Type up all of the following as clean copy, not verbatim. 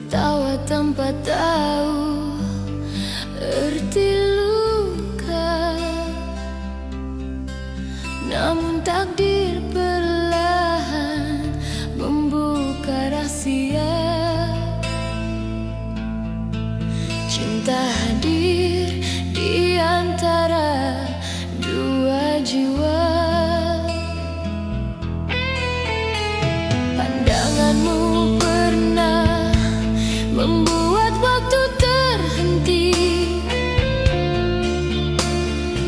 tertawa tanpa tahu arti luka. Namun takdir perlahan membuka rahasia. Cinta hadir di antara dua jiwa. Pandanganmu pernah membuat waktu terhenti,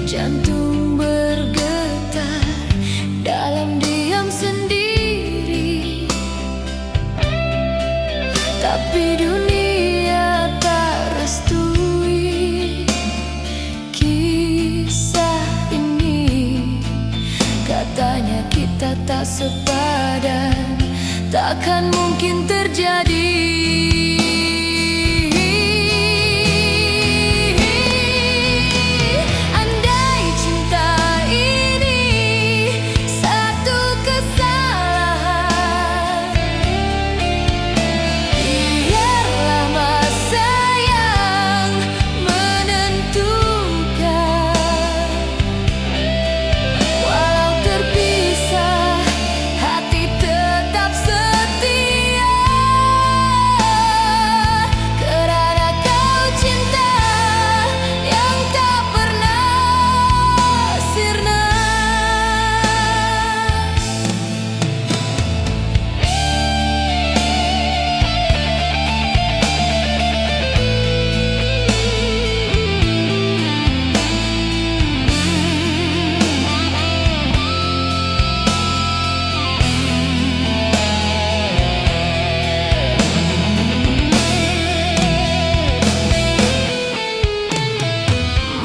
jantung bergetar dalam diam sendiri. Tapi dunia tak restui kisah ini. Katanya kita tak sepadan, takkan mungkin terjadi. Andai cinta ini satu kesalahan, biarlah masa yang menentukan. Walau terpisah, hati tetap setia, karena kau cinta yang tak pernah sirna.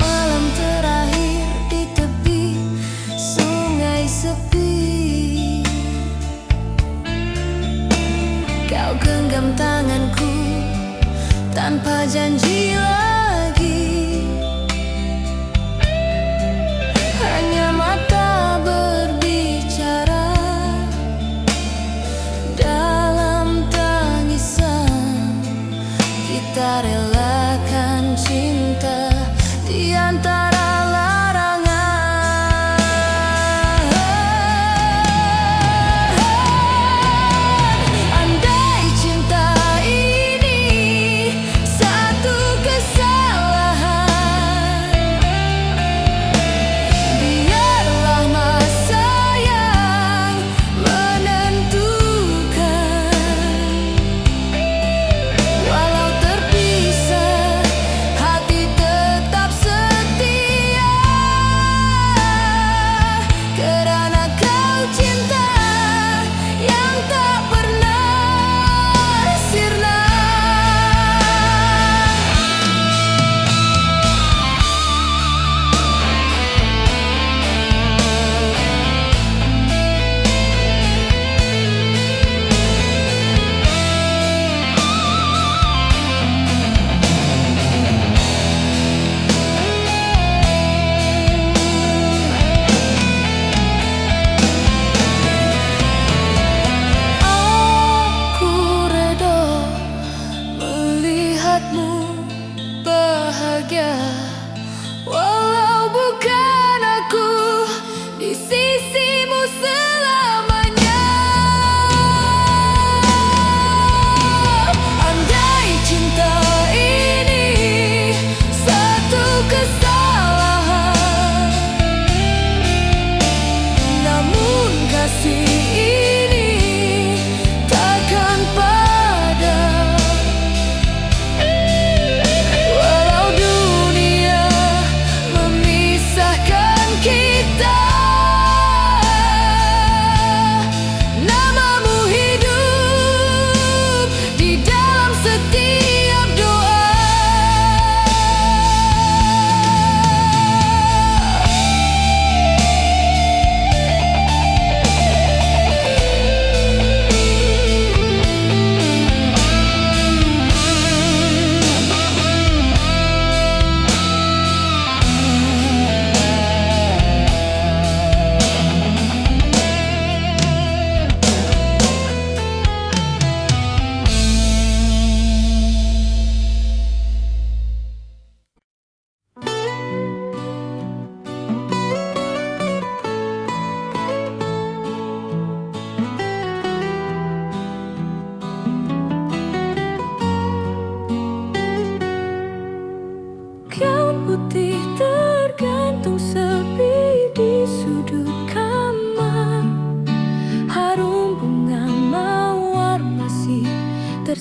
Malam terakhir di tepi sungai sepi, kau genggam tanganku tanpa janji lagi. Hanya mata berbicara dalam tangisan. Kita relakan cinta di antara larangan. Andai cinta ini satu kesalahan, biarlah masa yang menentukan. Walau terpisah,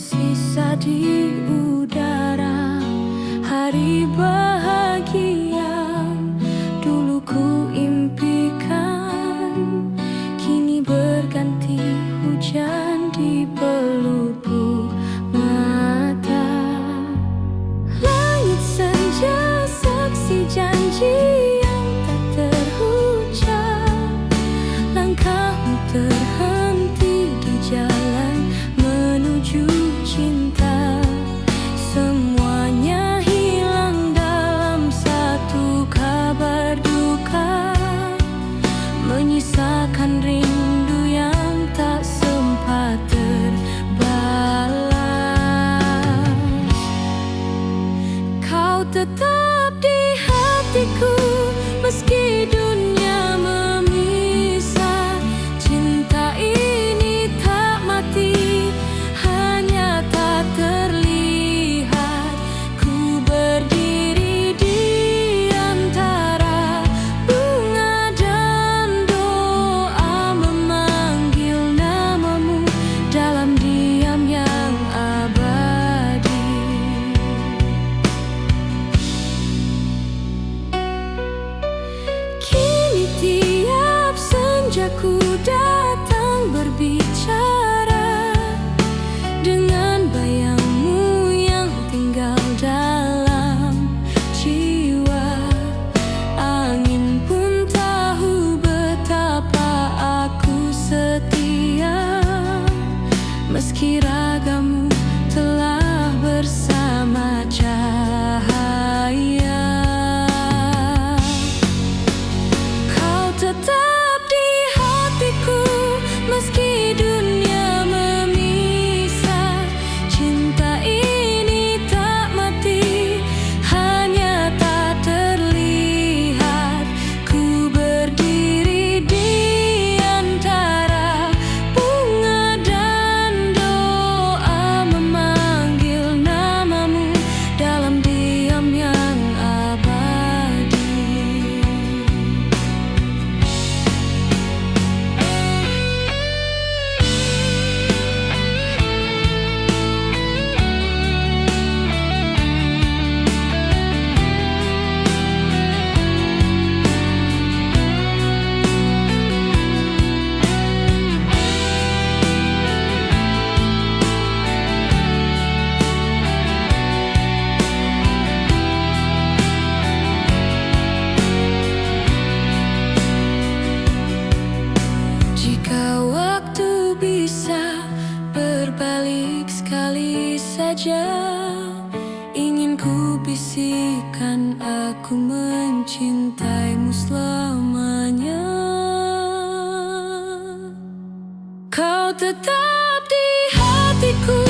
tersisa di udara. Hari bahagia dulu ku impikan, kini berganti hujan di pelupuk mata. Langit senja saksi janji yang tak terucap. Langkahmu terhenti di jalan menuju cinta. Semuanya hilang dalam satu kabar duka, menyisakan rindu yang tak sempat terbalas. Kau tetap di hatiku meski dunia memisah. Cinta ini tak mati, hanya tak terlihat. Ku berdiri di antara bunga dan doa, memanggil namamu dalam diam yang abadi. Kini tiap senja ku datang berbicara dengan bayangmu yang tinggal dalam jiwa. Angin pun tahu betapa aku setia, meski ragamu telah bersama cahaya. Kau tetap di hatiku meski dunia memisah. Cinta ini tak mati, hanya tak terlihat. Ku berdiri di antara bunga dan doa, memanggil namamu dalam diam yang abadi. Jika waktu bisa berbalik sekali saja, ingin ku bisikan aku mencintaimu selamanya. Kau tetap di hatiku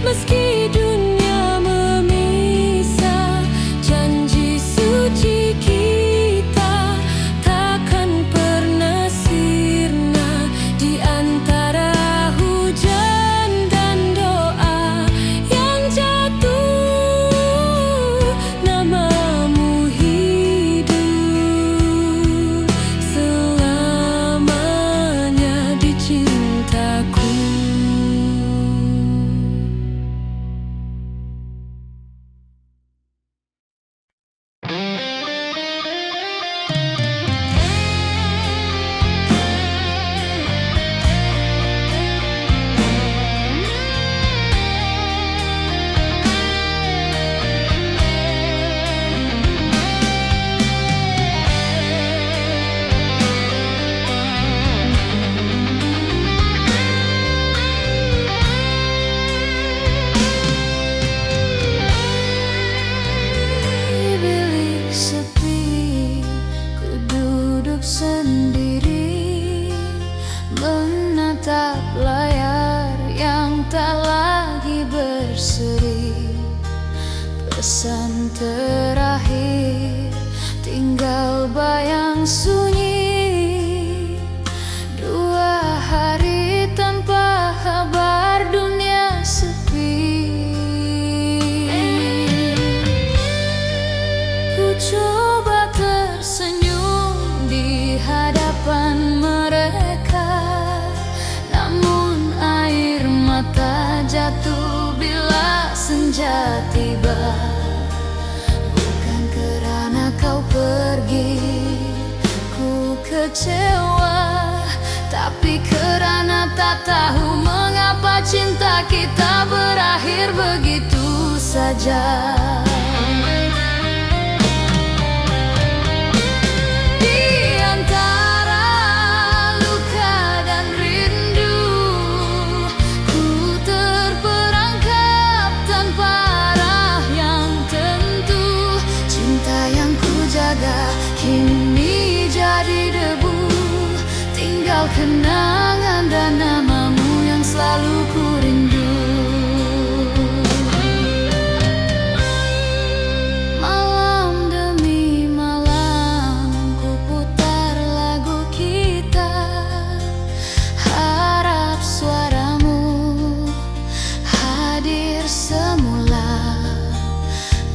meski dunia memisah. Janji suci kita takkan pernah sirna. Di antara hujan dan doa yang jatuh, namamu hidup selamanya di cintaku. Sendiri menatap layar yang tak lagi berseri. Pesan terakhir tinggal bayang sunyi. 2 hari tanpa kabar, dunia sepi. Ku coba tersenyum di hadapan mereka, namun air mata jatuh bila senja tiba. Bukan kerana kau pergi ku kecewa, tapi kerana tak tahu mengapa cinta kita berakhir begitu saja. Kini jadi debu, tinggal kenangan dan namamu yang selalu ku rindu. Malam demi malam ku putar lagu kita, harap suaramu hadir semula.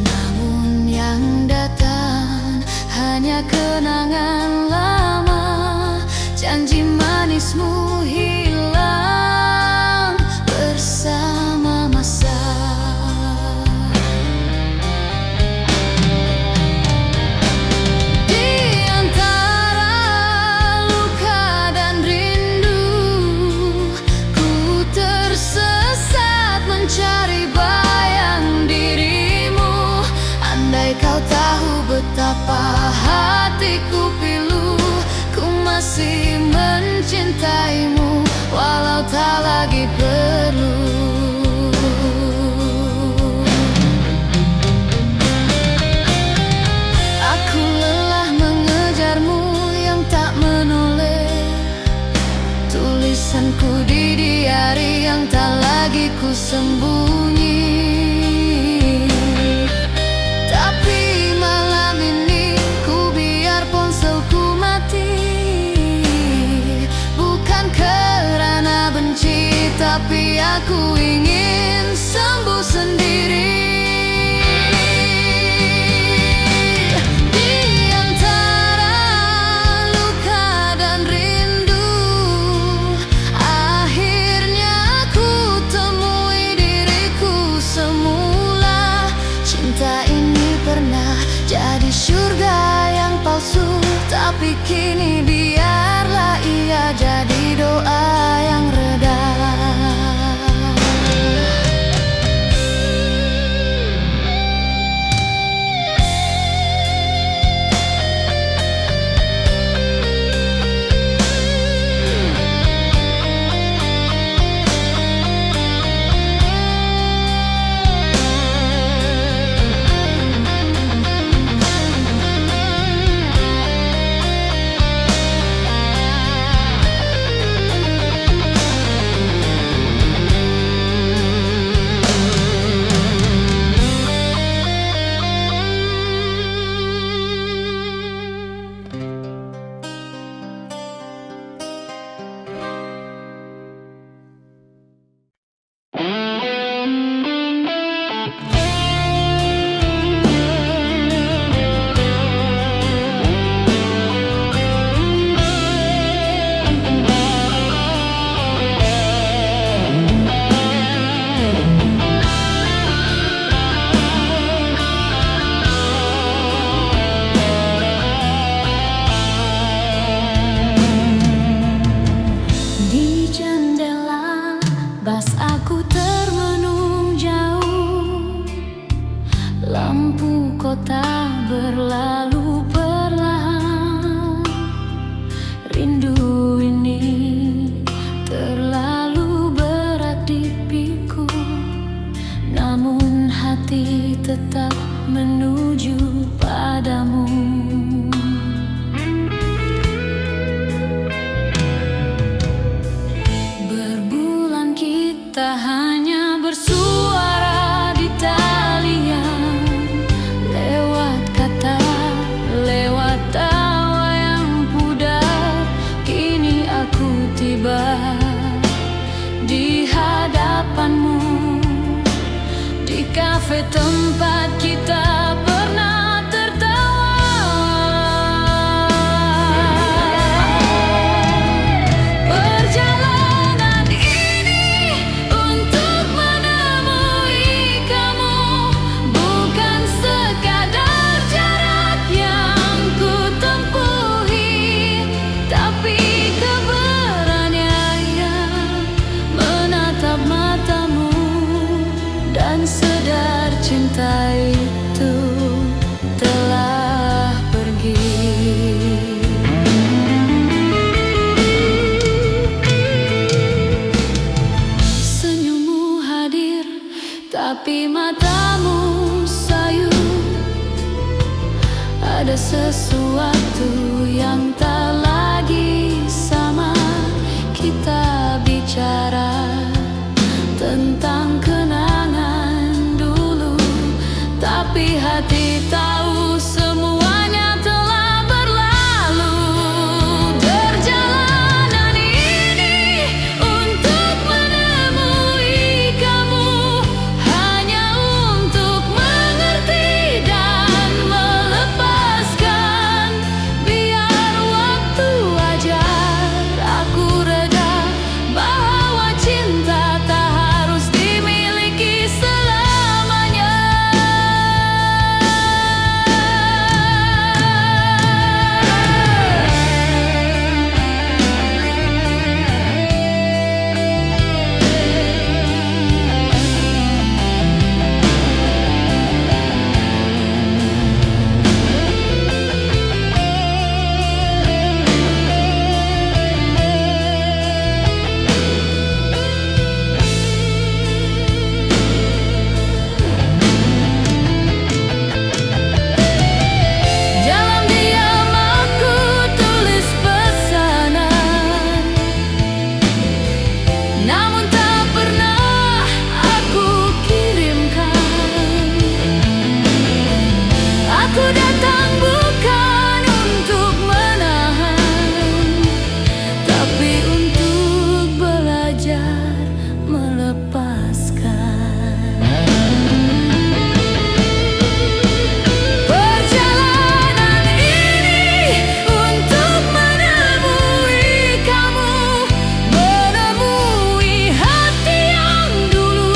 Namun yang datang hanya kenangan lama, janji manismu hilang bersama masa. Di antara luka dan rindu, ku tersesat mencari bayang dirimu. Andai kau tahu betapa hatiku pilu, ku masih mencintaimu walau tak lagi perlu. Aku lelah mengejarmu yang tak menoleh, tulisanku di diari yang tak lagi ku sembunyi. Tapi aku ingin sembuh sendiri. Di antara luka dan rindu, akhirnya ku temui diriku semula. Cinta ini pernah jadi surga yang palsu, tapi kini biarlah ia jadi doa yang reda. Lampu kota berlalu perlahan, rindu ini terlalu berat di pikul, namun hati tetap menuju padamu. Berbulan kita hanya bersuara di talian, lewat kata, lewat tawa yang pudar. Kini aku tiba di hadapanmu, di kafe tempat kita pernah tertawa. Perjalanan ini untuk menemukan akan sadar cinta itu telah pergi. Senyummu hadir, tapi matamu sayu. Ada sesuatu yang tak lagi sama. Kita bicara tentang kenangan dulu, tapi hati tahu semuanya telah berlalu. Perjalanan ini untuk menemui kamu, hanya untuk mengerti dan melepaskan. Biar waktu ajar aku reda, bahwa cinta tak harus dimiliki selamanya. Dalam diam aku tulis pesanan, namun tak pernah aku kirimkan. Aku datang bukan untuk menahan, tapi untuk belajar melepaskan. Perjalanan ini untuk menemui kamu, menemui hati yang dulu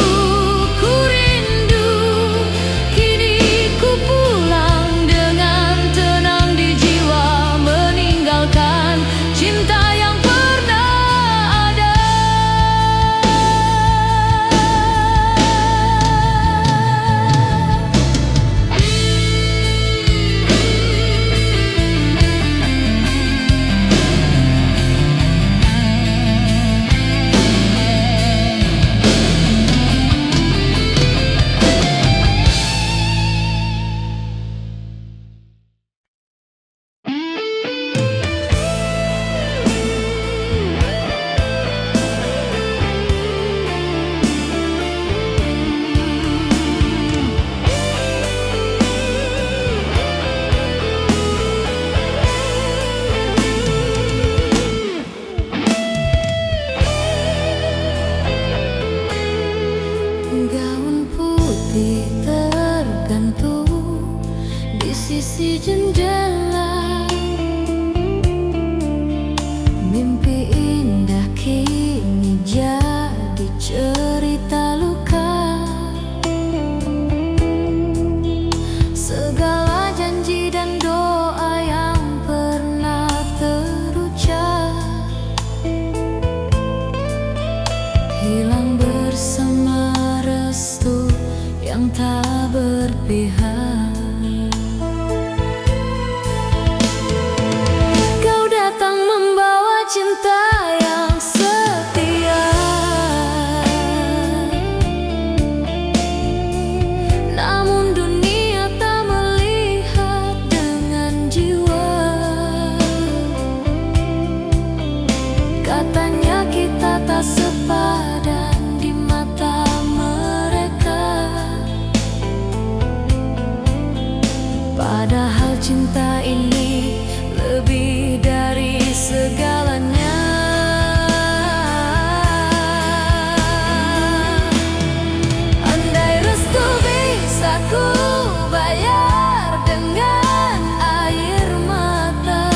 ku rindu. Kini ku pulang dengan tenang di jiwa, meninggalkan cinta yang pernah ada. Gaun putih tergantung di sisi jendela. Mimpi indah kini jadi cerita luka. Segala janji dan doa yang pernah terucap hilang bersama restu yang tak berpihak. Kau datang membawa cinta yang setia, namun dunia tak melihat dengan jiwa. Katanya kita tak sepadan di mata mereka, padahal cinta ini lebih dari segalanya. Andai restu bisa ku bayar dengan air mata,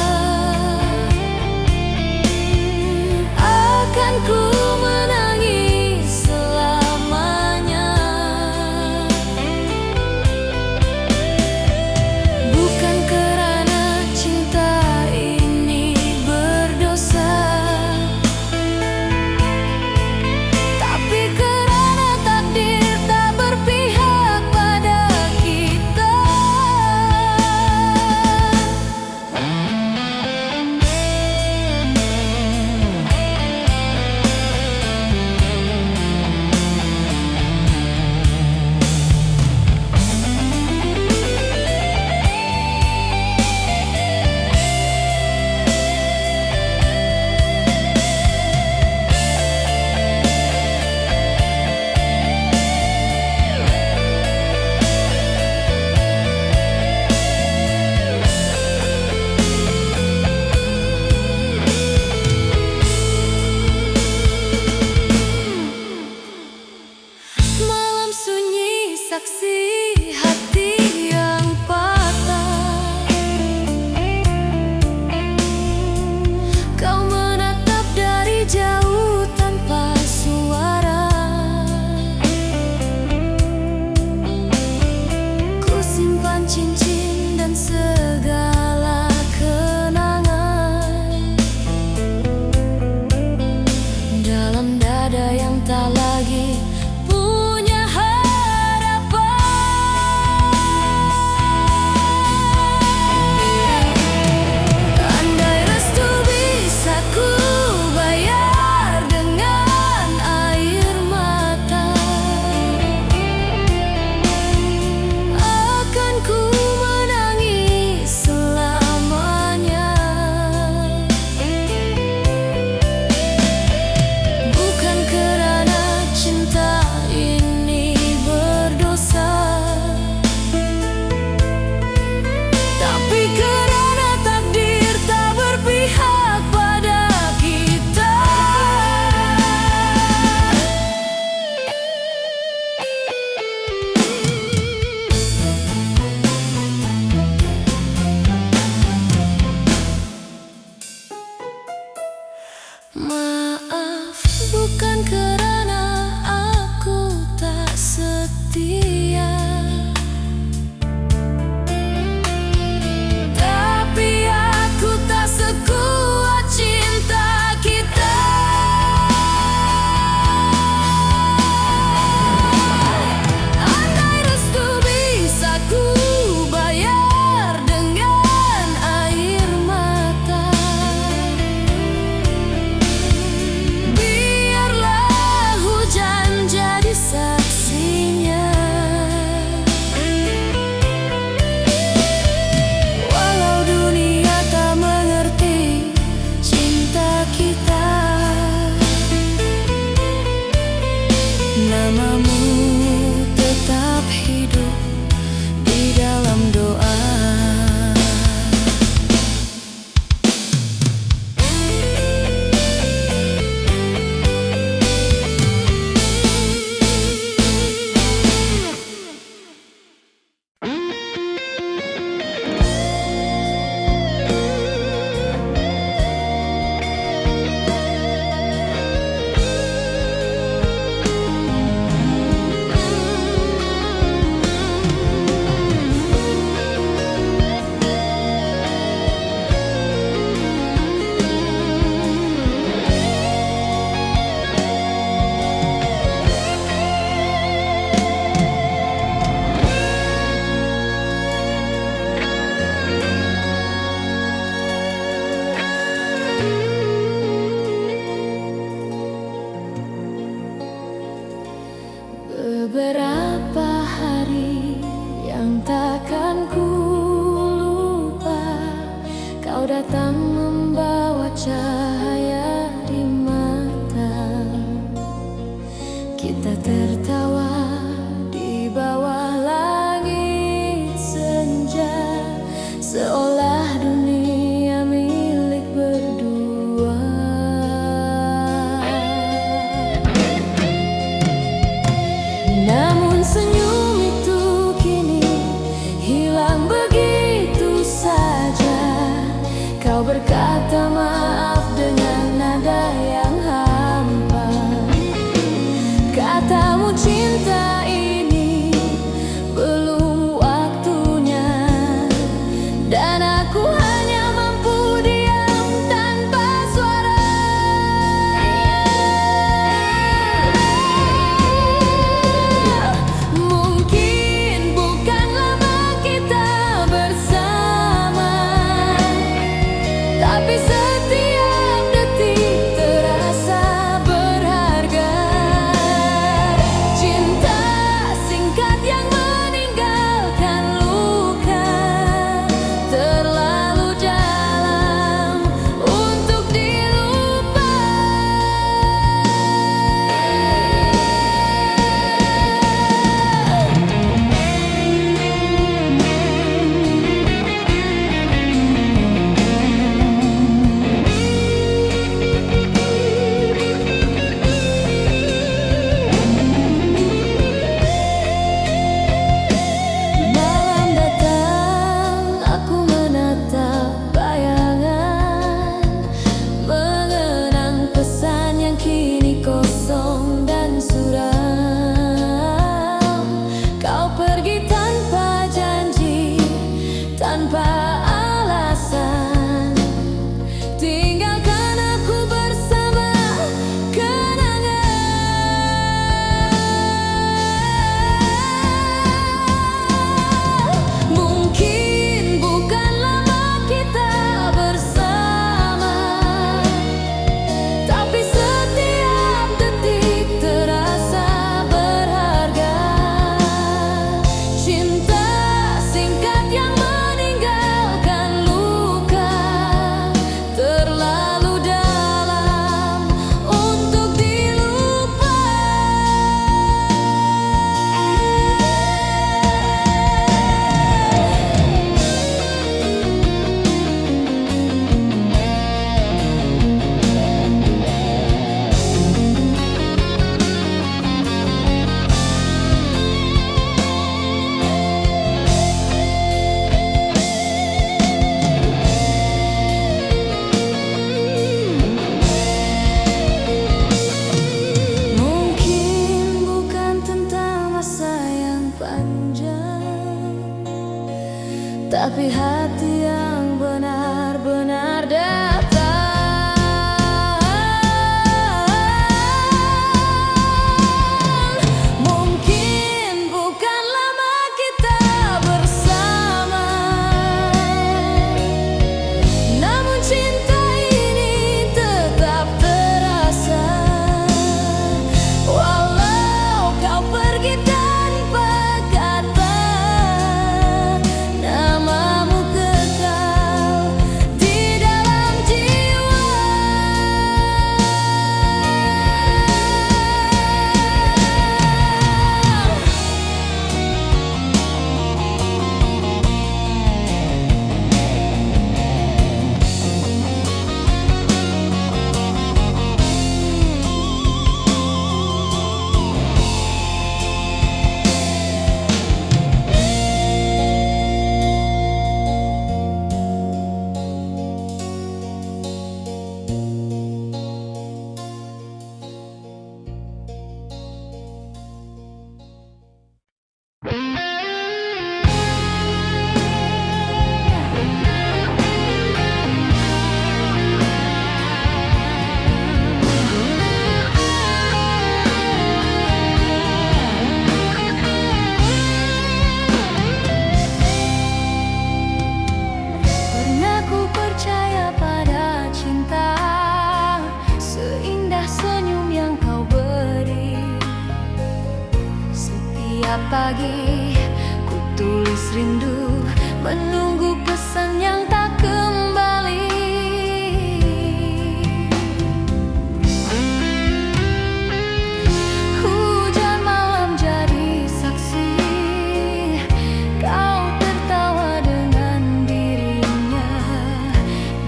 akan ku menangis selamanya. Bukan kerana saksi hati yang patah. Kau menatap dari jauh tanpa suara. Ku simpan cincin dan segala kenangan dalam dada yang tak lagi punya harapan. Andai restu bisa ku bayar dengan air mata, akan ku menangis selamanya. Bukan kerana cinta ini berdosa, tapi kerana takdir tak berpihak pada kita. Maaf, bukan kerana aku tak setia, tapi aku tak sekuat cinta kita. Andai restu bisa ku bayar dengan air mata, biarlah hujan jadi saksinya. Walau dunia tak mengerti cinta kita, namamu tetap hidup di dalam doa. Beberapa hari yang takkan ku lupa, kau datang membawa cahaya di mata. Kita tertawa di bawah langit senja, seolah dunia milik berdua. Namun senyum itu kini hilang begitu saja. Kau berkata Kau pergi tanpa janji, tanpa alasan, tinggalkan aku bersama kenangan. Mungkin bukan lama kita bersama, tapi setiap detik terasa berharga. Cinta singkat yang meninggalkan luka, terlalu dalam untuk dilupa. Mungkin bukan tentang masa yang panjang, tapi hati yang benar-benar datang. Mungkin bukan lama kita bersama, namun cinta ini tetap terasa. Walau kau pergi tanpa kata, namamu kekal di dalam jiwa. Pernah ku percaya pada cinta, seindah senyum yang kau beri. Setiap pagi ku tulis rindu, menunggu pesan yang tak kembali. Hujan malam jadi saksi, kau tertawa dengan dirinya.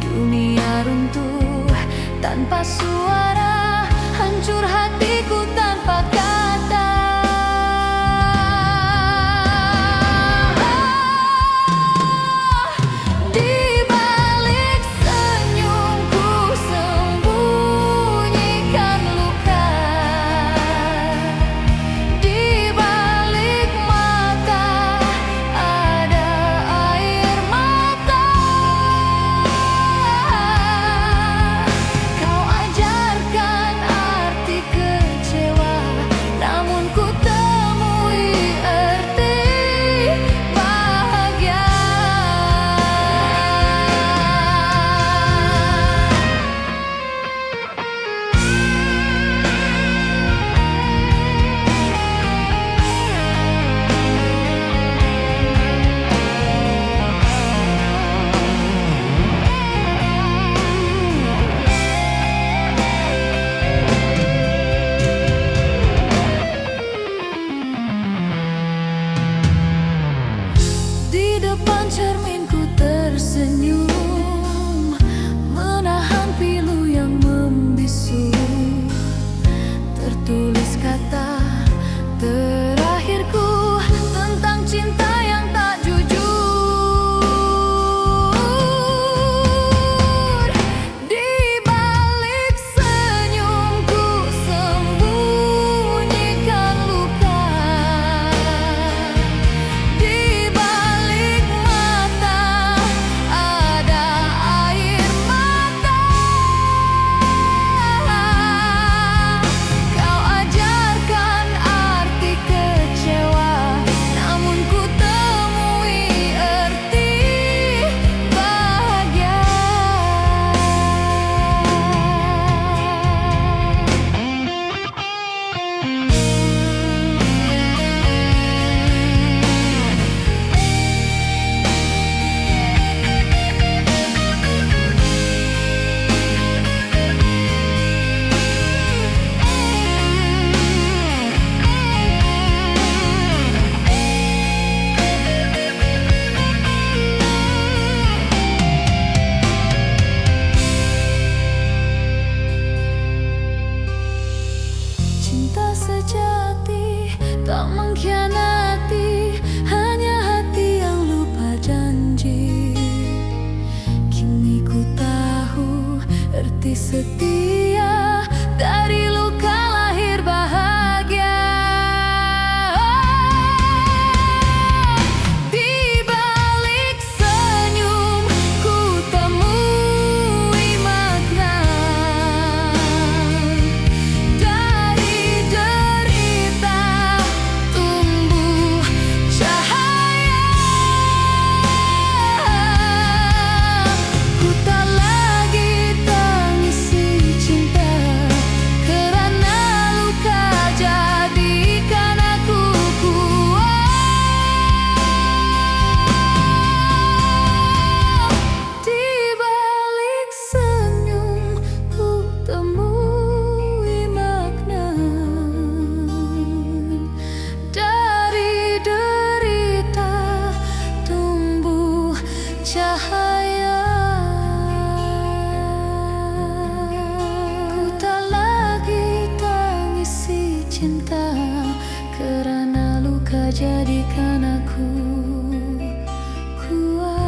Dunia runtuh tanpa suara, hancur hatiku tanpa kata. Di balik senyumku sembunyikan luka, di balik mata ada air mata. Kau ajarkan arti kecewa, namun ku temui arti bahagia. Di depan cerminku tersenyum, menahan pilu yang membisu. Tertulis kata terakhirku tentang cinta yang tak jujur. Di balik senyumku sembunyikan luka, aku kuat.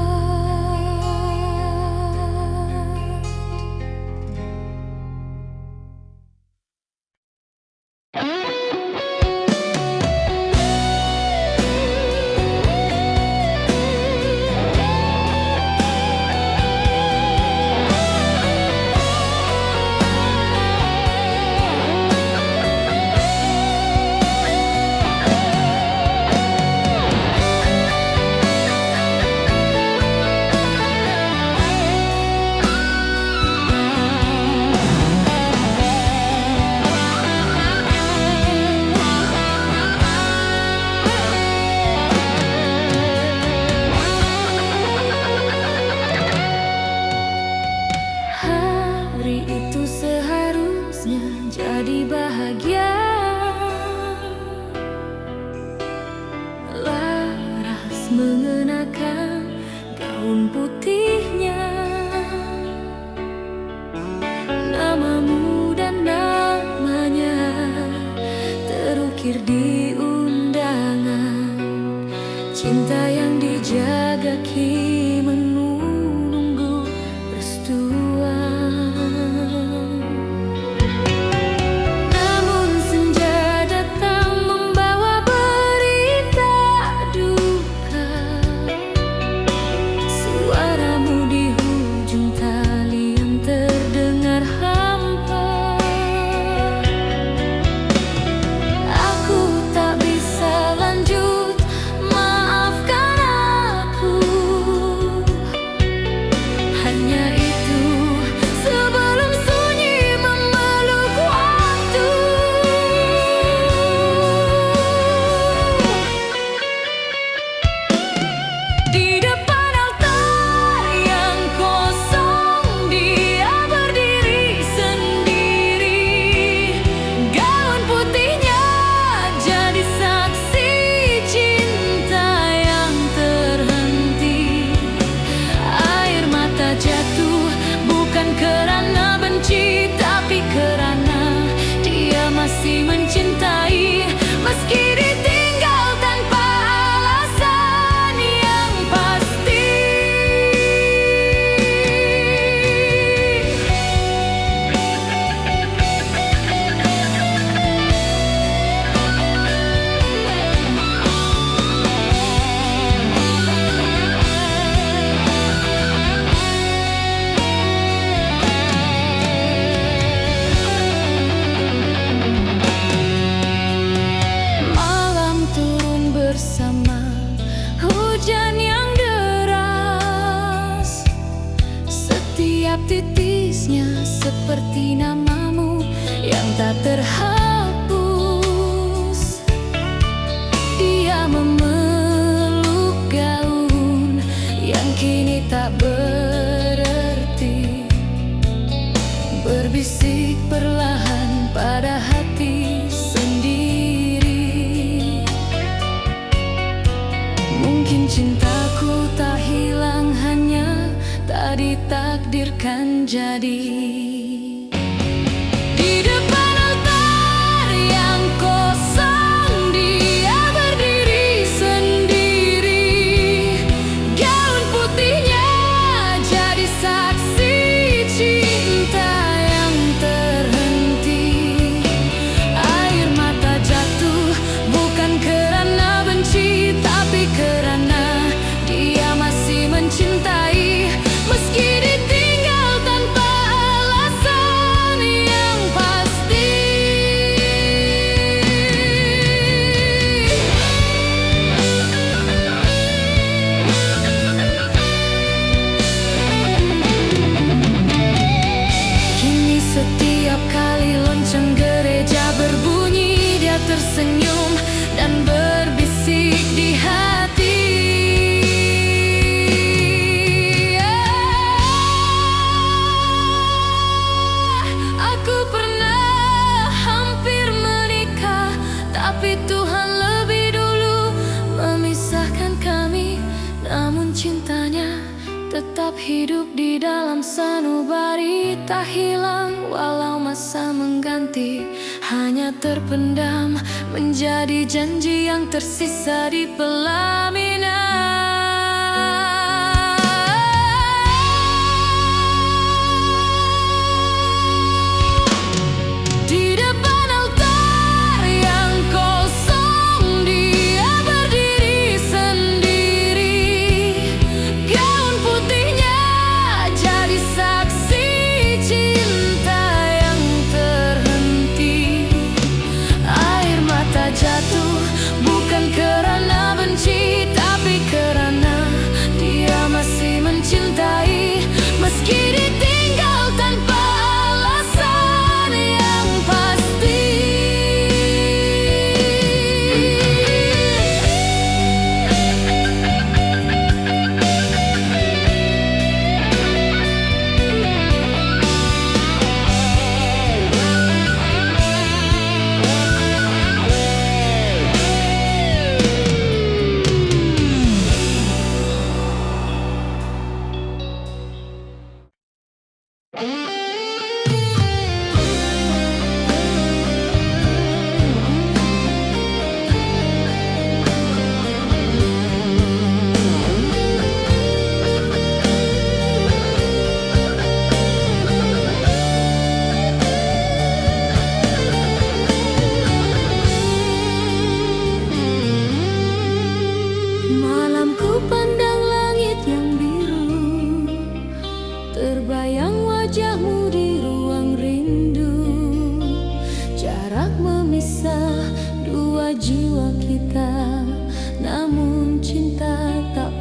Hari itu seharusnya jadi bahagia. Laras mengenakan gaun putihnya, namamu dan namanya terukir di undangan. Cinta yang dijaga kini menunggu restuan. Namun senja datang membawa berita duka. Suaramu di ujung tali yang terdengar hampa. Aku tak bisa lanjut, maafkan aku. Hanya itu sebelum sunyi memeluk waktu. Di depan altar yang kosong dia berdiri sendiri. Gaun putihnya jadi saksi cinta yang terhenti. Air mata jatuh bukan karena benci, tapi karena dia masih mencintai. Meski ditinggal tanpa alasan yang pasti. Malam turun bersama hujan yang deras. Setiap titisnya seperti namamu yang tak terhapus. Dia memeluk gaun yang kini tak berarti, berbisik perlahan pada hati sendiri. Mungkin cintaku tak hilang, hanya tak ditakdirkan jadi. Di depan altar yang kosong dia berdiri sendiri. Gaun putihnya jadi saksi cinta yang terhenti. Air mata jatuh bukan karena benci, tapi karena dia masih mencintai. Meski ditinggal tanpa alasan yang pasti. Kini setiap kali lonceng gereja berbunyi, dia tersenyum dan berbisik di hati. Aku pernah hampir menikah, tapi Tuhan lebih dulu memisahkan kami. Namun cintanya tetap hidup di dalam sanubari, tak hilang walau masa mengganti. Hanya terpendam menjadi janji yang tersisa di pelaminan.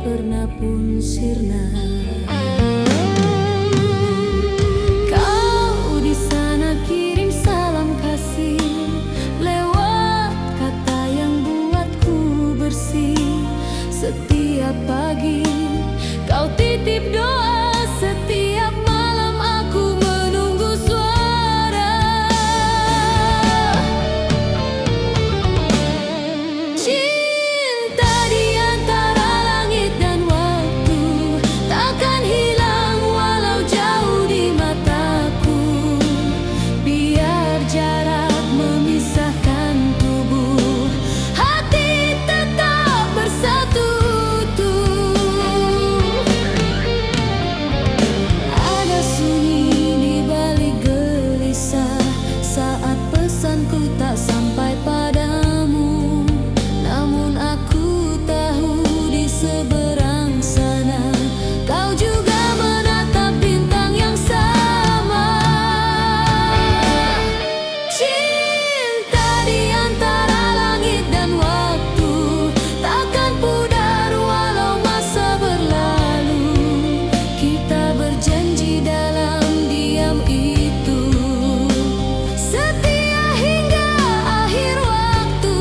pernah pun sirna. Kau di sana kirim salam kasih lewat kata yang buatku bersih. Setiap pagi kau titip doa, setiap malam aku menunggu suara. Cinta di antara langit dan waktu takkan hilang walau jauh di mataku. Biar jarak memisahkan tubuh, hati tetap bersatu. Ada sunyi di balik gelisah saat pesanku tak sampai padamu. Namun aku tahu di seberang sana kau juga menatap bintang yang sama. Cinta di antara langit dan waktu takkan pudar walau masa berlalu. Kita berjanji dalam diam itu setia hingga akhir waktu.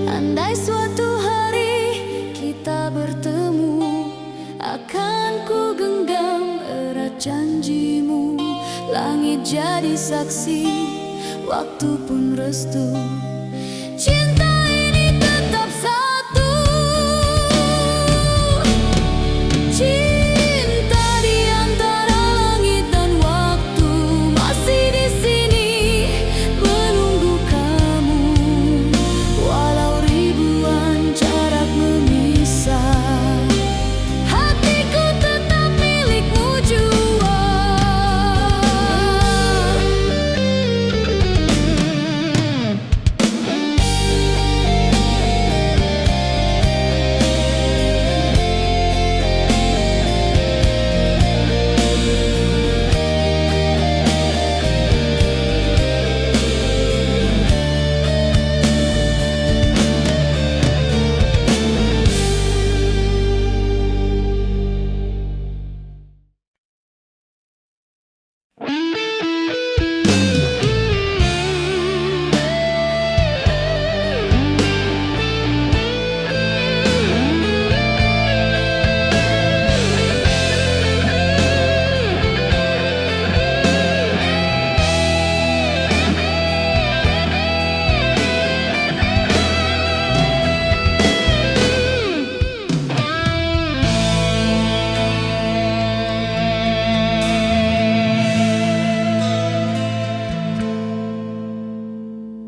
Andai suatu hari kita bertemu, akan ku genggam erat janjimu. Langit jadi saksi, waktu pun restu. Cinta ini tetap satu. Cinta di antara langit dan waktu masih di sini menunggu kamu. Walau ribuan jarak memisah, hatiku tetap milikmu jua.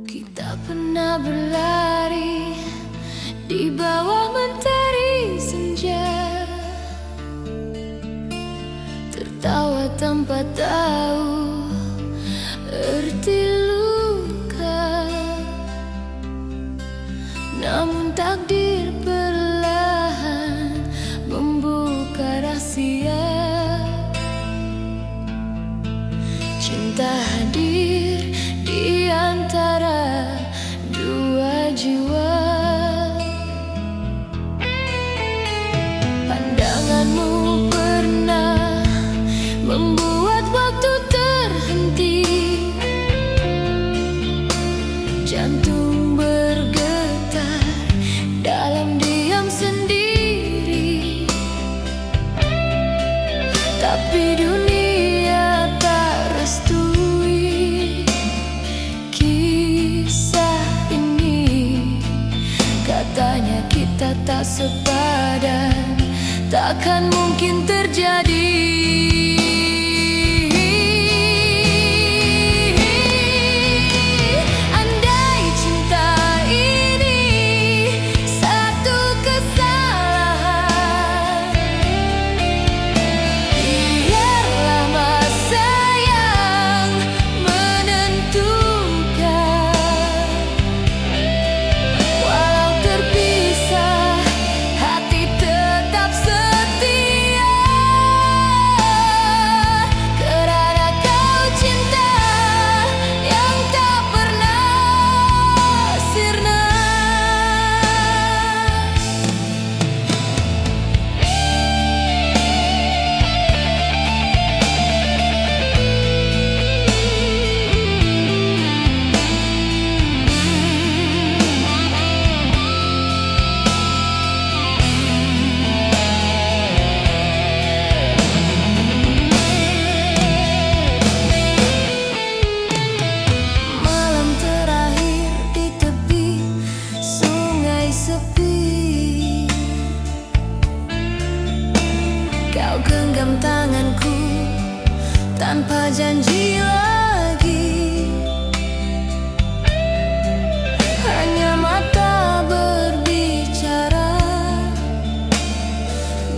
Kita pernah berlari di bawah mentari senja, tertawa tanpa tahu arti luka. Namun takdir perlahan membuka rahasia. Cinta hadir di antara dua jiwa. Pandanganmu pernah membuat waktu terhenti. Jantung bergetar dalam diam sendiri. Tapi dunia tak restui kisah ini. Katanya kita tak sepadan, takkan mungkin terjadi. Andai cinta ini satu kesalahan, biarlah masa yang menentukan. Walau terpisah, hati tetap setia, karena kau cinta yang tak pernah sirna. Malam terakhir di tepi sungai sepi, kau genggam tanganku tanpa janji lagi. Hanya mata berbicara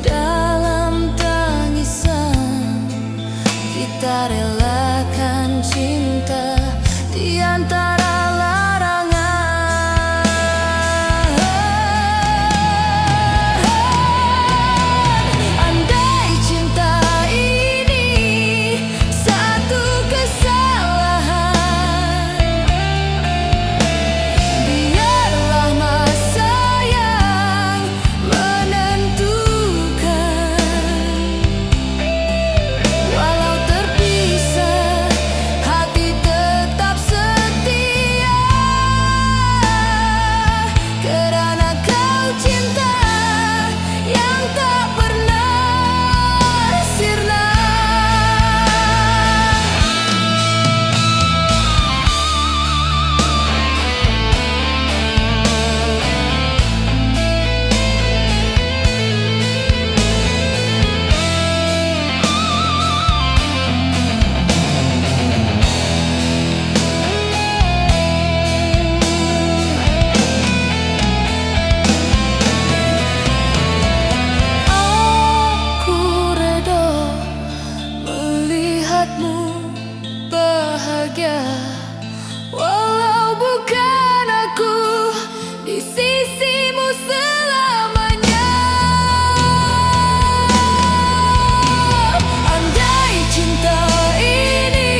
dalam tangisan. Kita relakan cinta di antara larangan. Andai cinta ini satu kesalahan, biarlah masa yang menentukan. Walau terpisah, hati tetap setia, karena kau cinta yang tak pernah sirna. Aku reda melihatmu bahagia, walau bukan aku di sisimu selamanya. Andai cinta ini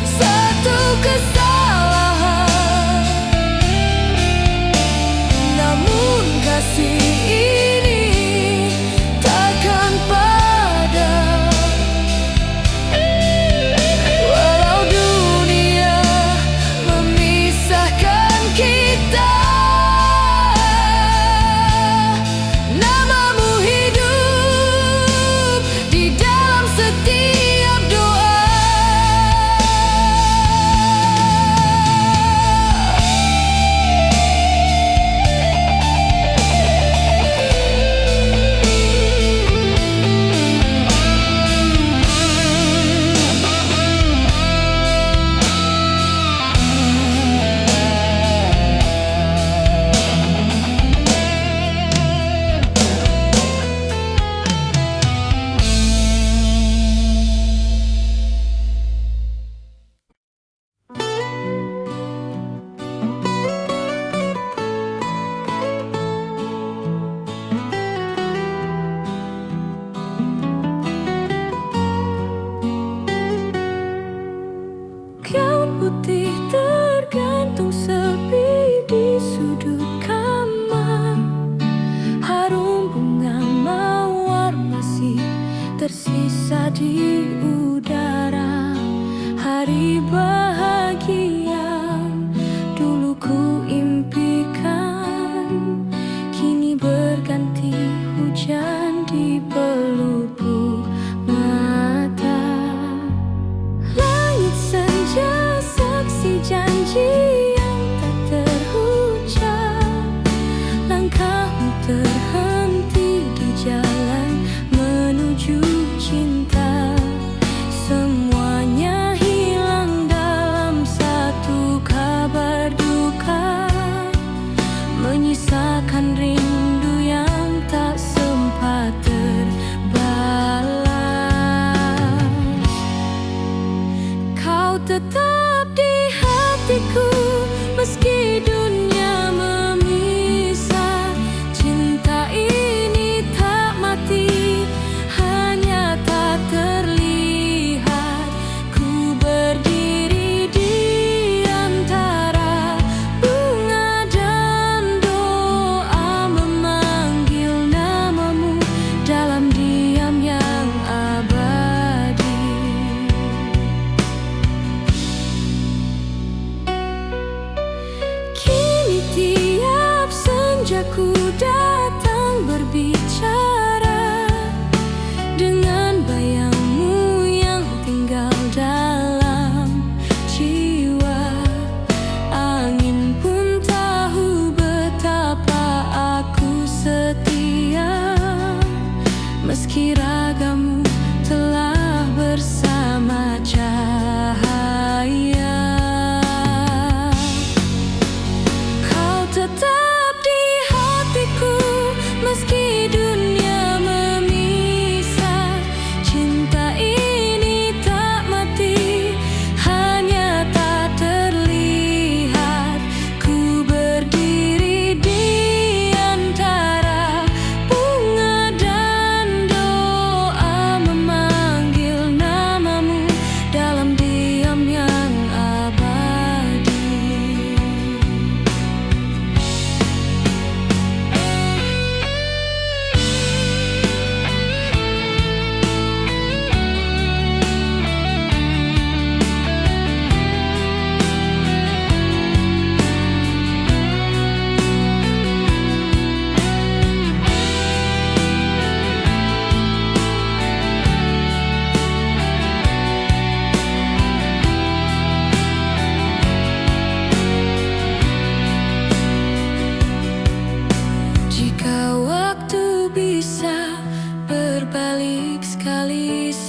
satu kesalahan, namun kasih ini takkan padam. Walau dunia memisahkan kita, namamu hidup di dalam setiap doa. Gaun putih tergantung sepi di sudut kamar. Harum bunga mawar masih tersisa di udara. Hari bahagia dulu ku impikan, kini berganti hujan di pelupuk mata. Langit senja saksi janji yang tak terucap. Langkahmu terhenti di jalan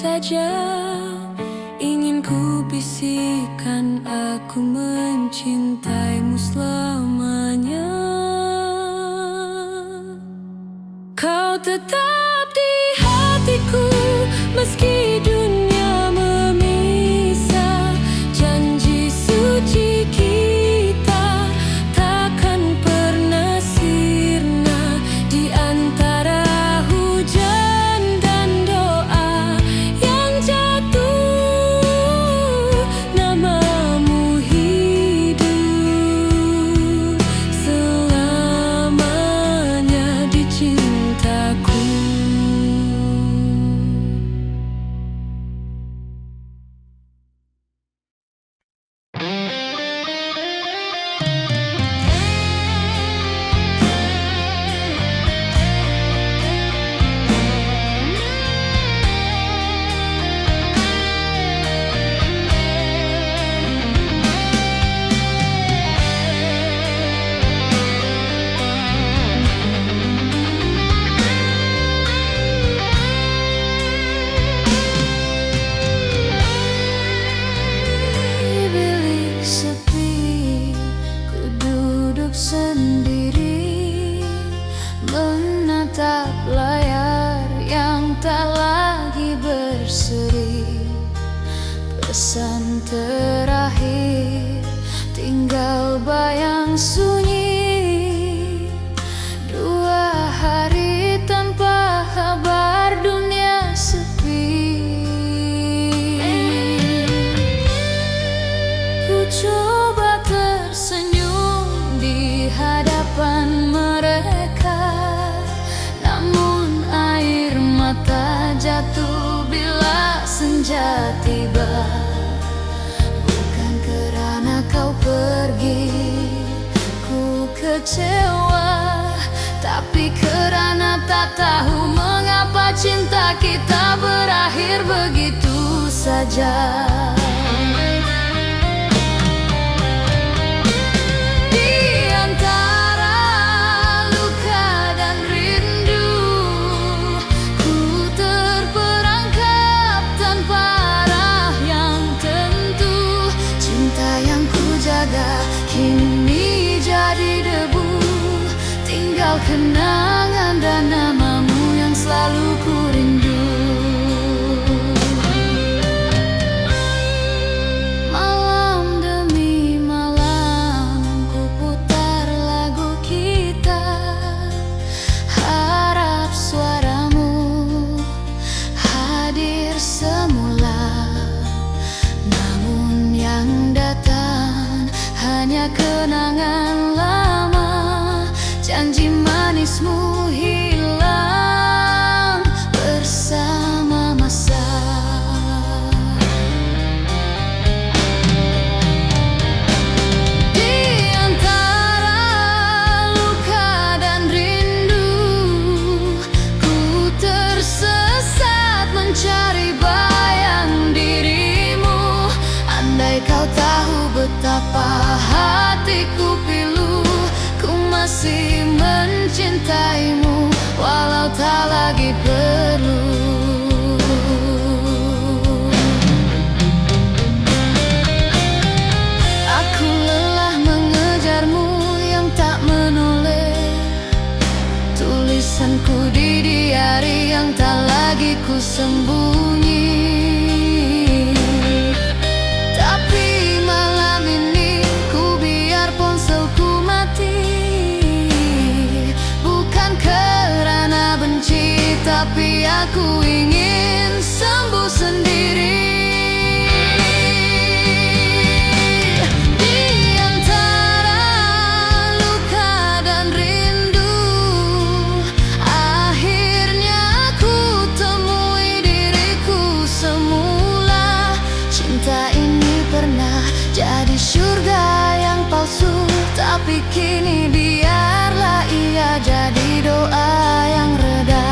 saja ingin ku bisikan, aku mencintaimu selamanya. Kau tetap di hatiku meski dunia memisah. Janji suci kita takkan pernah sirna di antara hujan dan doa yang jatuh. Namamu hidup selamanya di cintaku. Sendiri menatap layar yang tak lagi berseri. Pesan terakhir tinggal bayang sunyi. 2 hari tanpa kabar, dunia sepi. Ku coba tersenyum di hadapan mereka, namun air mata jatuh bila senja tiba. Bukan kerana kau pergi ku kecewa, tapi kerana tak tahu mengapa cinta kita berakhir begitu saja. Kini jadi debu, tinggal kenangan dan namamu yang selalu ku rindu. Malam demi malam ku putar lagu kita, harap suaramu hadir semula. Namun yang datang hanya kenangan lama, janji manismu hilang bersama masa. Di antara luka dan rindu, ku tersesat mencari bayang dirimu. Andai kau tahu betapa hatiku pilu, ku masih mencintaimu walau tak lagi perlu. Aku lelah mengejarmu yang tak menoleh, tulisanku di diari yang tak lagi ku sembunyi. Tapi aku ingin sembuh sendiri. Di antara luka dan rindu, akhirnya ku temui diriku semula. Cinta ini pernah jadi surga yang palsu, tapi kini biarlah ia jadi doa yang reda.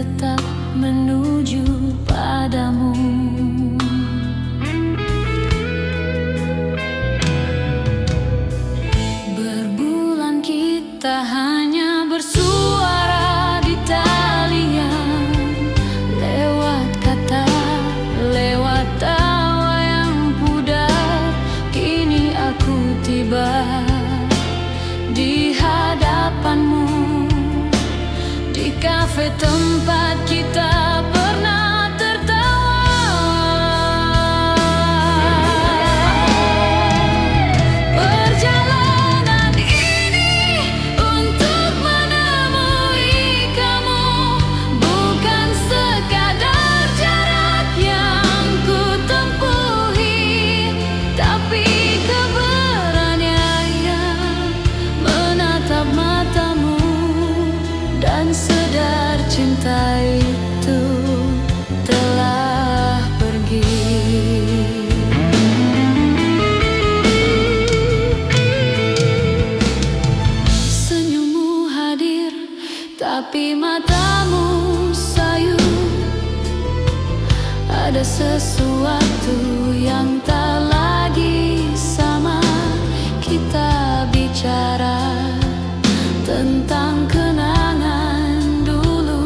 tetap menuju padamu. Berbulan kita hanya bersuara di talian, lewat kata, lewat tawa yang pudar. Kini aku tiba di hadapanmu, di kafe tempat kita pernah tertawa. Perjalanan ini untuk menemui kamu, bukan sekadar jarak yang ku tempuhi, tapi keberanian menatap matamu dan sadar cinta itu telah pergi. Senyummu hadir, tapi matamu sayu. Ada sesuatu yang tak lagi sama. Kita bicara tentang kenangan dulu,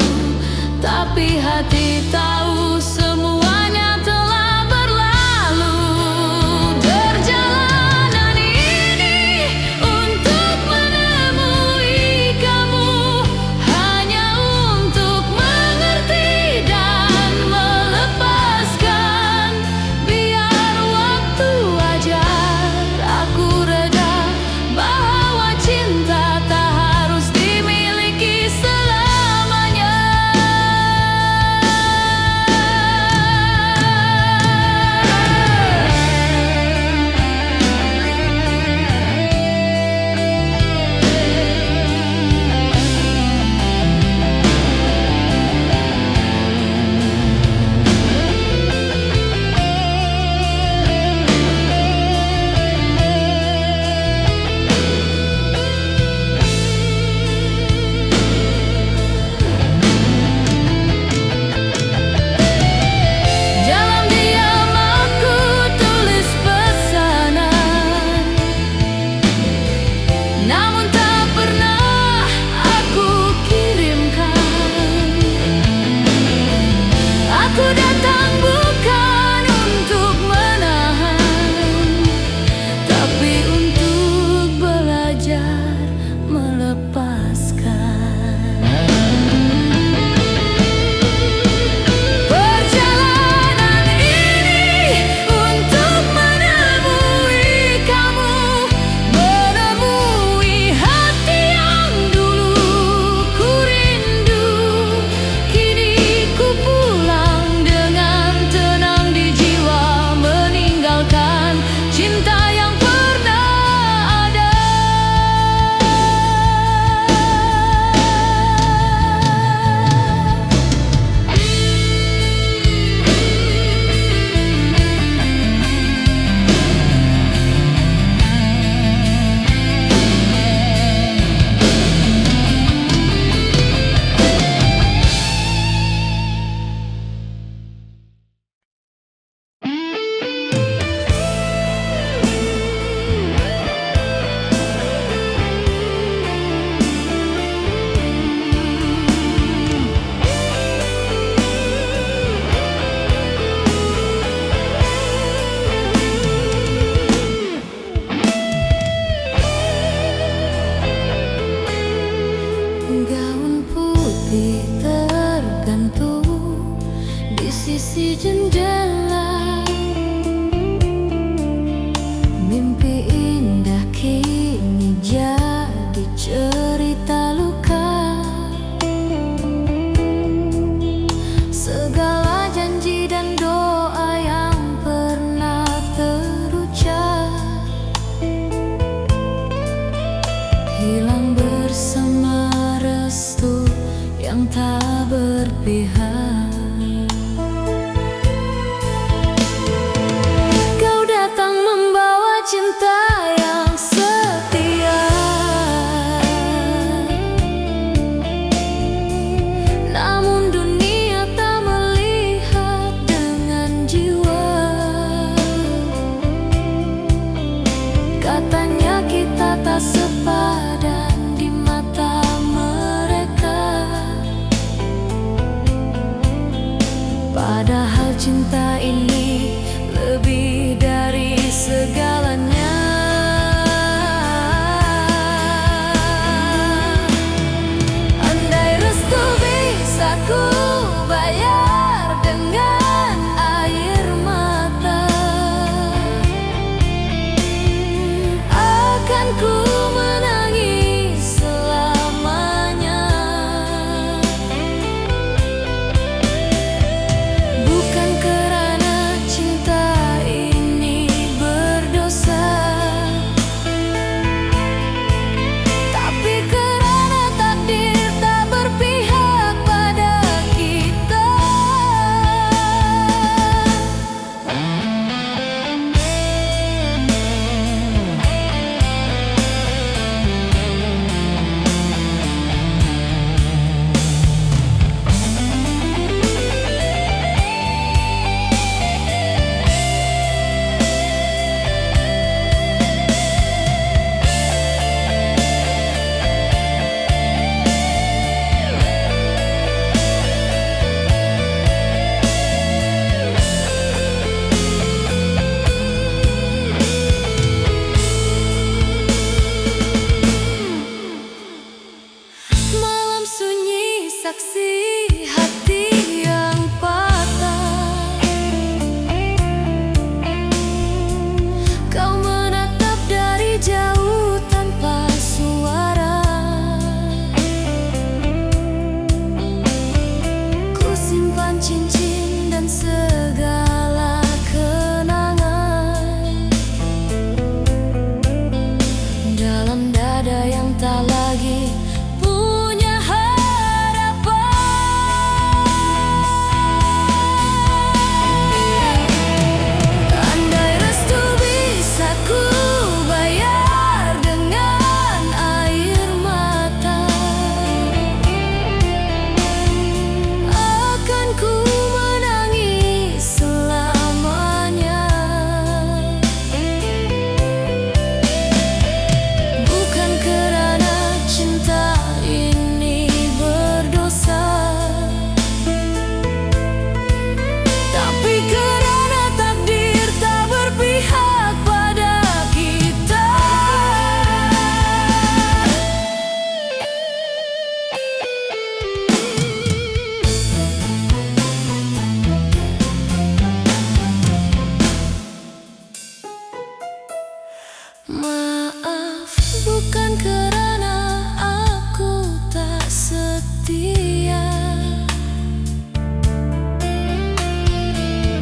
tapi hati tahu semuanya telah berlalu. Perjalanan ini untuk menemui kamu, hanya untuk mengerti dan melepaskan. Biar waktu ajar aku reda, bahwa cinta tak harus dimiliki selamanya. Dalam diam aku tulis pesanan, namun tak pernah aku kirimkan. Aku datang bukan untuk menahan, tapi untuk belajar melepaskan. Perjalanan ini untuk menemui kamu, menemui hati yang dulu ku rindu. Kini ku pulang dengan tenang di jiwa, meninggalkan cinta yang pernah ada. Gaun putih tergantung di sisi jendela. Mimpi indah kini jadi cerita luka. Segala janji dan doa yang pernah terucap hilang bersama restu yang tak berpihak. Kau datang membawa cinta yang setia, namun dunia saksi hati yang patah. Kau menatap dari jauh tanpa suara. Ku simpan cincin dan segala kenangan dalam dada yang tak lagi punya harapan. Andai restu bisa ku bayar dengan air mata, akan ku menangis selamanya. Bukan kerana cinta ini berdosa, tapi kerana takdir tak berpihak pada kita. Maaf, bukan kerana aku tak setia,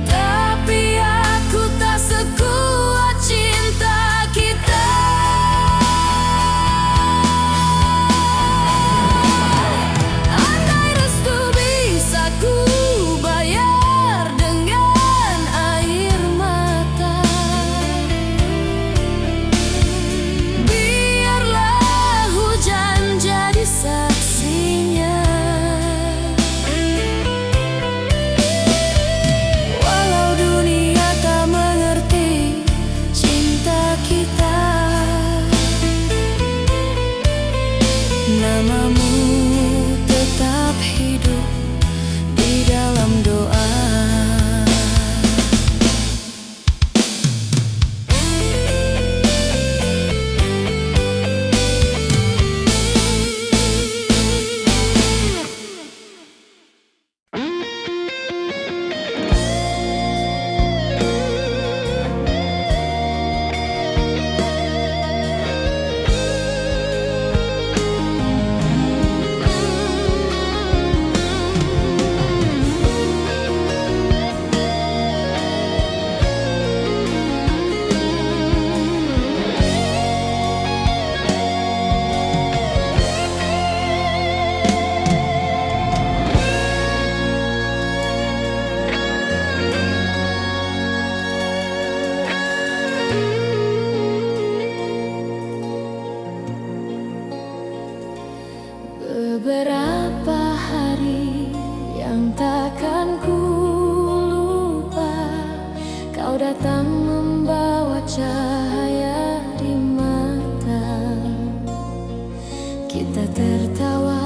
tapi aku tak sekuat cinta kita. Andai restu bisa ku bayar dengan air mata, biarlah hujan jadi saksinya. Walau dunia tak mengerti cinta kita, namamu tetap hidup di dalam doa. Beberapa hari yang takkan ku lupa, kau datang membawa cahaya di mata. Kita tertawa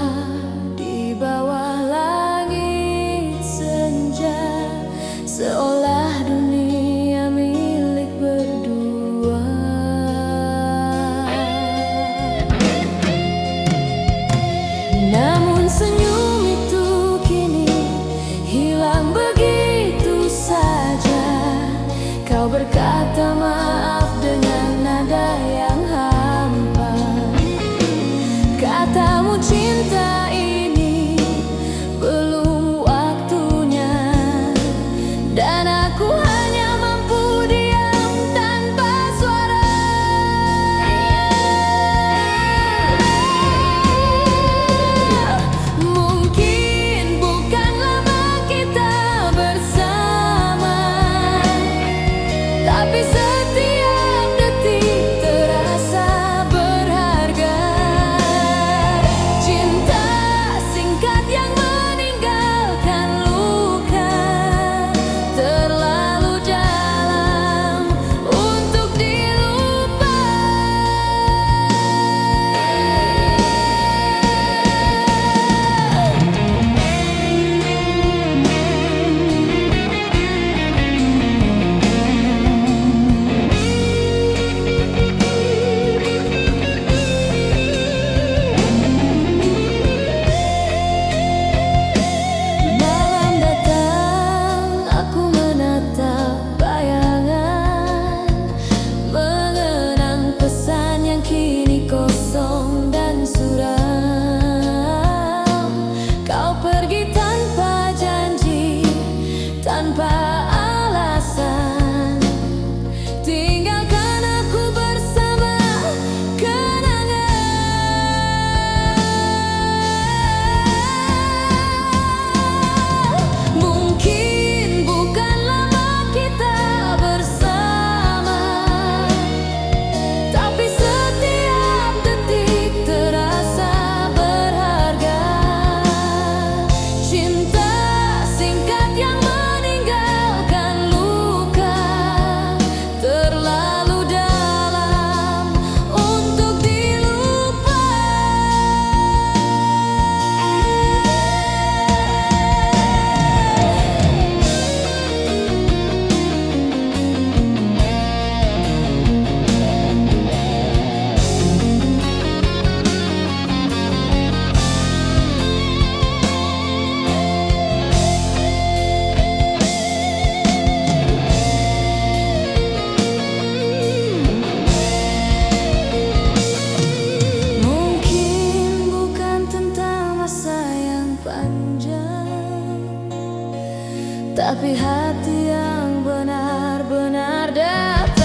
di bawah langit senja, seolah dunia milik berdua. Namun senyum itu kini hilang begitu saja. Kau berkata maaf dengan nada yang hampa. Katamu cinta tapi hati yang benar-benar datang.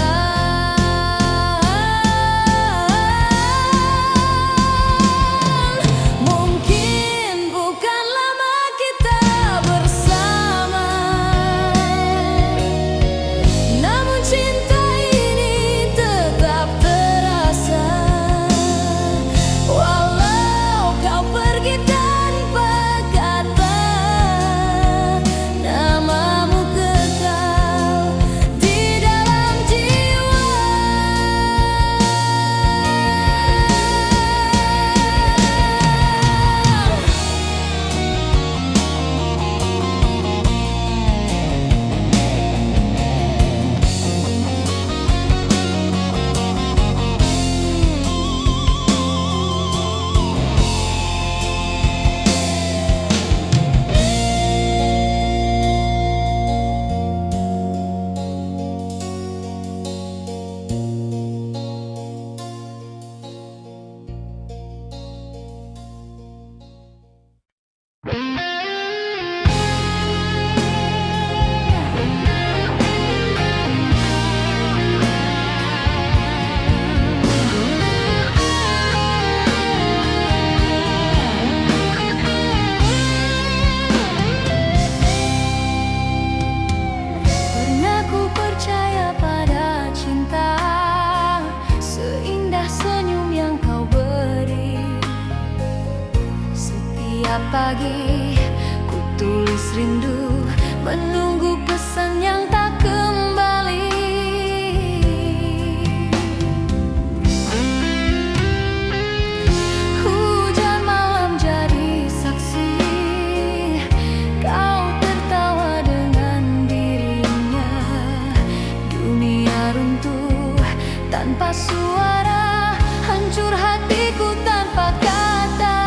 Mungkin bukan lama kita bersama, namun cinta ini tetap terasa. Walau kau pergi tanpa kata, namamu kekal di dalam jiwa. Pernah ku percaya pada cinta, seindah senyum yang kau beri. Setiap pagi ku tulis rindu, menunggu pesan yang tak kembali. Hujan malam jadi saksi, kau tertawa dengan dirinya. Dunia runtuh tanpa suara, hancur hatiku tanpa kata.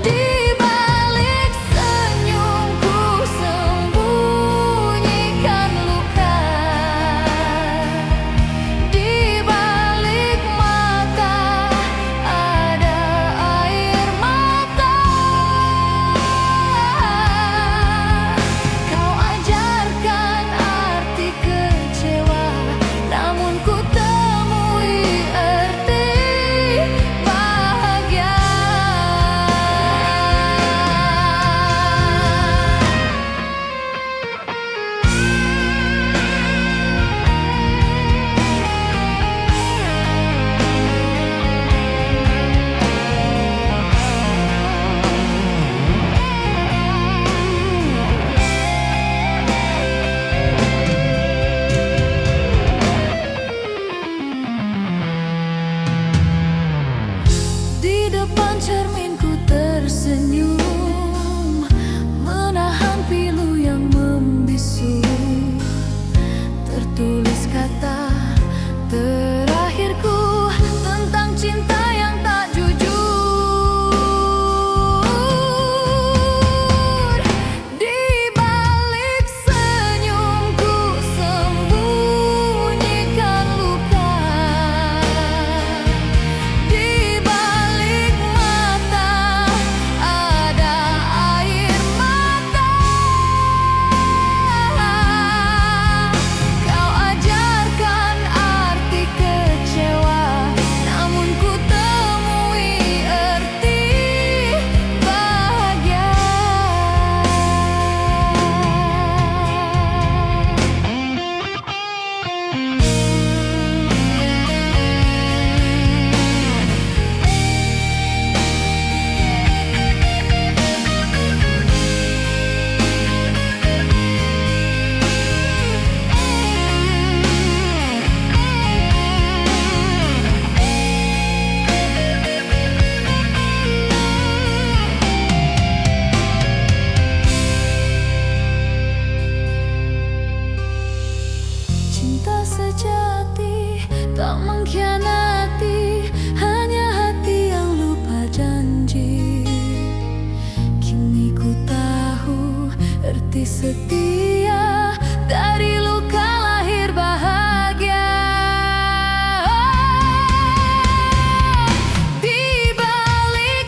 Di balik senyumku sembunyikan luka, di balik mata ada air mata. Kau ajarkan arti kecewa, namun ku temui arti bahagia. Di depan cerminku tersenyum, menahan pilu yang membisu. Tertulis kata terakhirku tentang cinta yang tak jujur. Di balik senyumku sembunyikan luka, di balik mata ada air mata. Kau ajarkan arti kecewa, namun ku temui arti bahagia. Cinta sejati tak mengkhianati, hanya hati yang lupa janji. Kini ku tahu arti setia, dari luka lahir bahagia. Di balik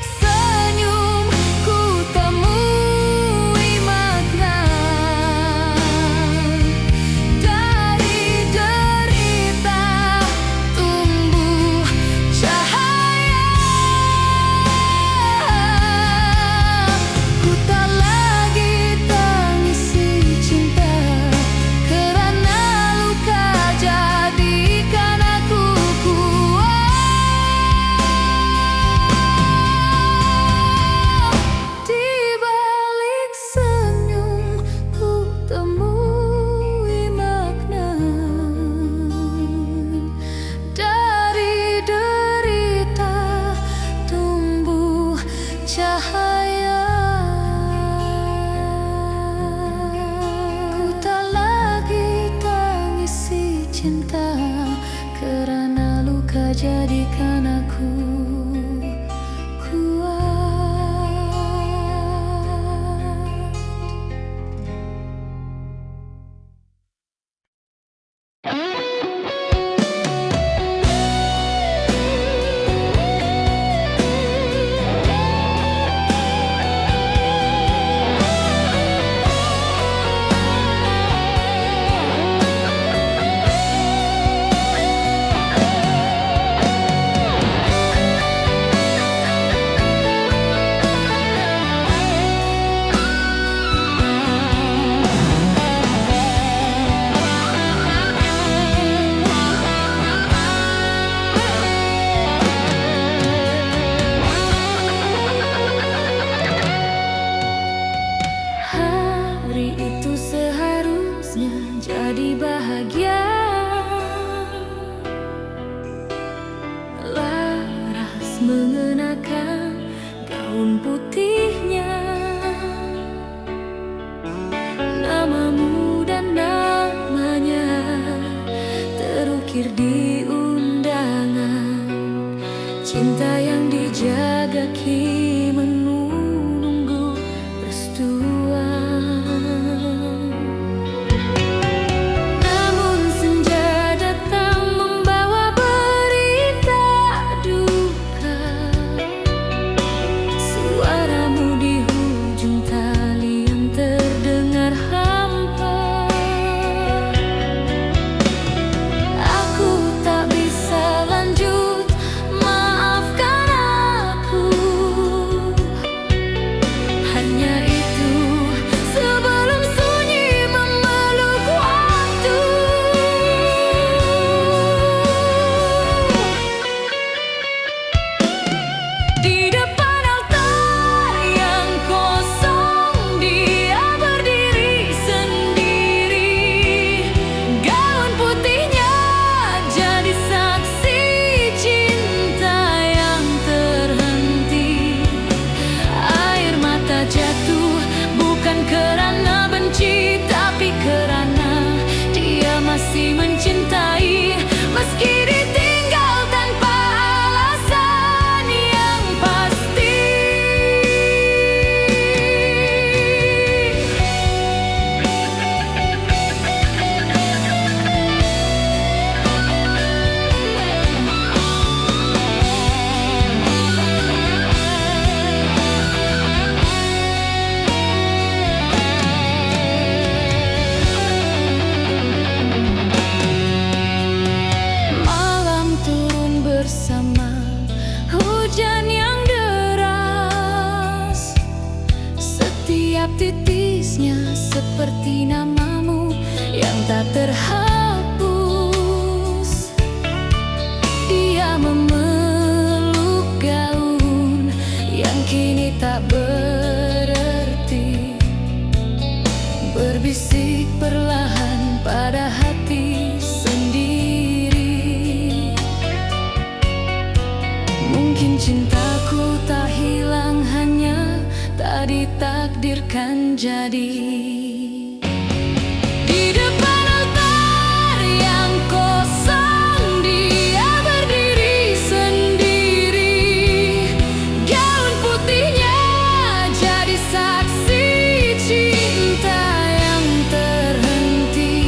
cinta, karena luka jadikan aku kuat. Jadi bahagia, Laras mengenakan gaun putihnya, namamu dan namanya terukir di undangan. Cinta yang dijaga kini menunggu restuan. Titisnya seperti namamu yang tak terhapus. Dia memeluk gaun yang kini tak berarti, berbisik perlahan pada hati sendiri. Mungkin cintaku tak hilang, hanya tak ditakdirkan jadi. Di depan altar yang kosong dia berdiri sendiri. Gaun putihnya jadi saksi cinta yang terhenti.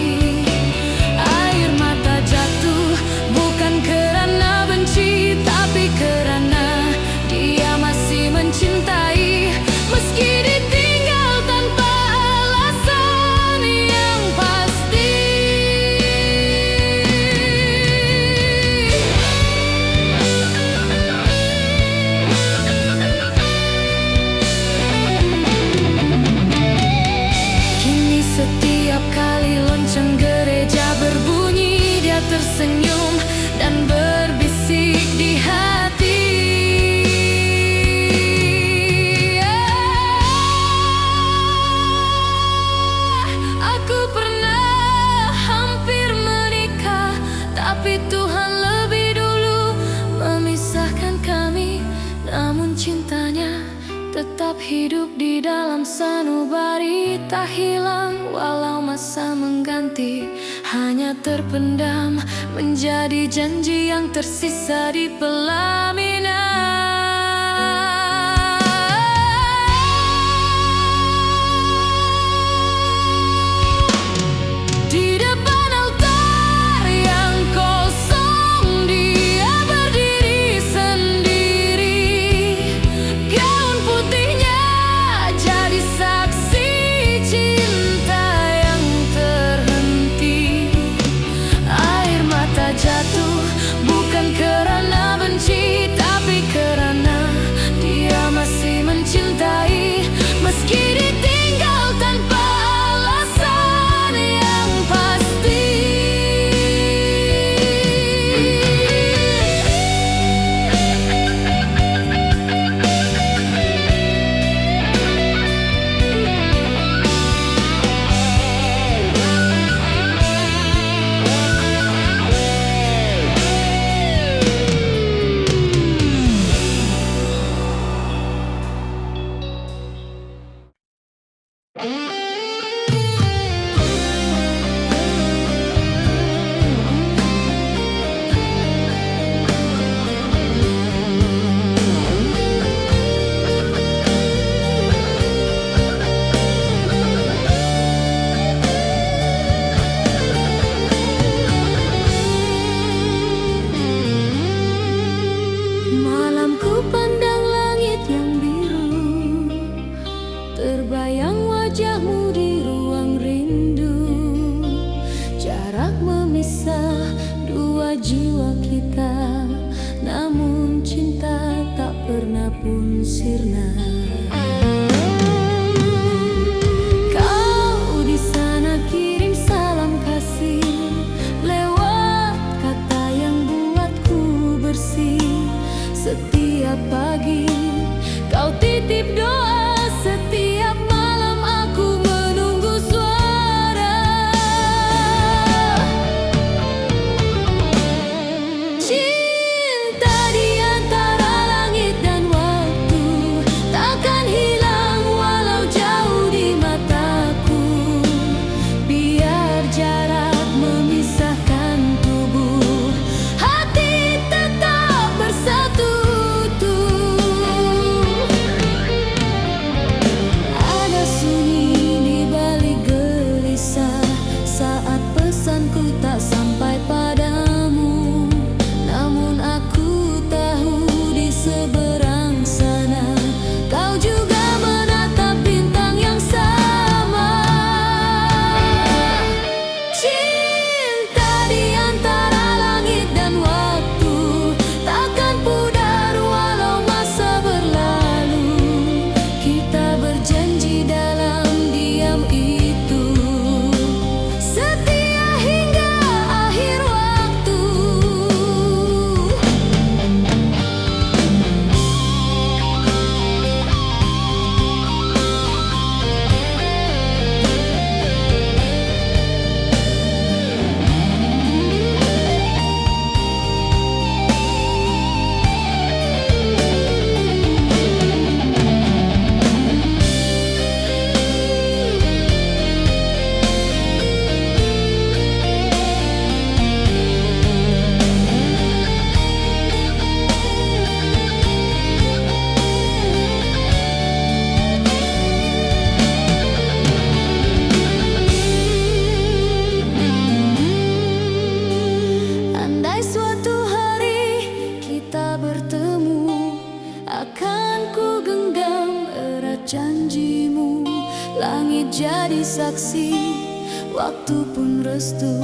Air mata jatuh bukan karena benci, tapi karena dia masih mencintai. Meski ditinggal tanpa alasan yang pasti. Kini setiap kali lonceng gereja berbunyi, dia tersenyum dan berbisik di hati. Tapi Tuhan lebih dulu memisahkan kami, namun cintanya tetap hidup di dalam sanubari, tak hilang walau masa mengganti. hanya terpendam menjadi janji yang tersisa di pelaminan. Di depan altar yang kosong dia berdiri sendiri, gaun putihnya jadi saksi cinta yang terhenti. Air mata jatuh bukan karena benci, tapi karena dia masih mencintai, meski ditinggal tanpa alasan yang pasti. Malam ku pandang langit yang biru, terbayang wajahmu di ruang rindu. Jarak memisah dua jiwa kita, namun cinta tak pernah pun sirna. Kau di sana kirim salam kasih lewat kata yang buatku bersih. Setiap pagi kau titip doa, setiap malam aku menunggu suara. Cinta di antara langit dan waktu takkan hilang walau jauh di mataku. Biar jarak memisahkan tubuh, hati tetap bersatu. Ada sunyi di balik gelisah saat pesanku tak sampai padamu, namun aku tahu di seberang sana kau juga menatap bintang yang sama. Cinta di antara langit dan waktu takkan pudar walau masa berlalu. Kita berjanji dalam diam itu setia hingga akhir waktu. Andai suatu hari kita bertemu, akan ku genggam erat janjimu. Langit jadi saksi, waktu pun restu.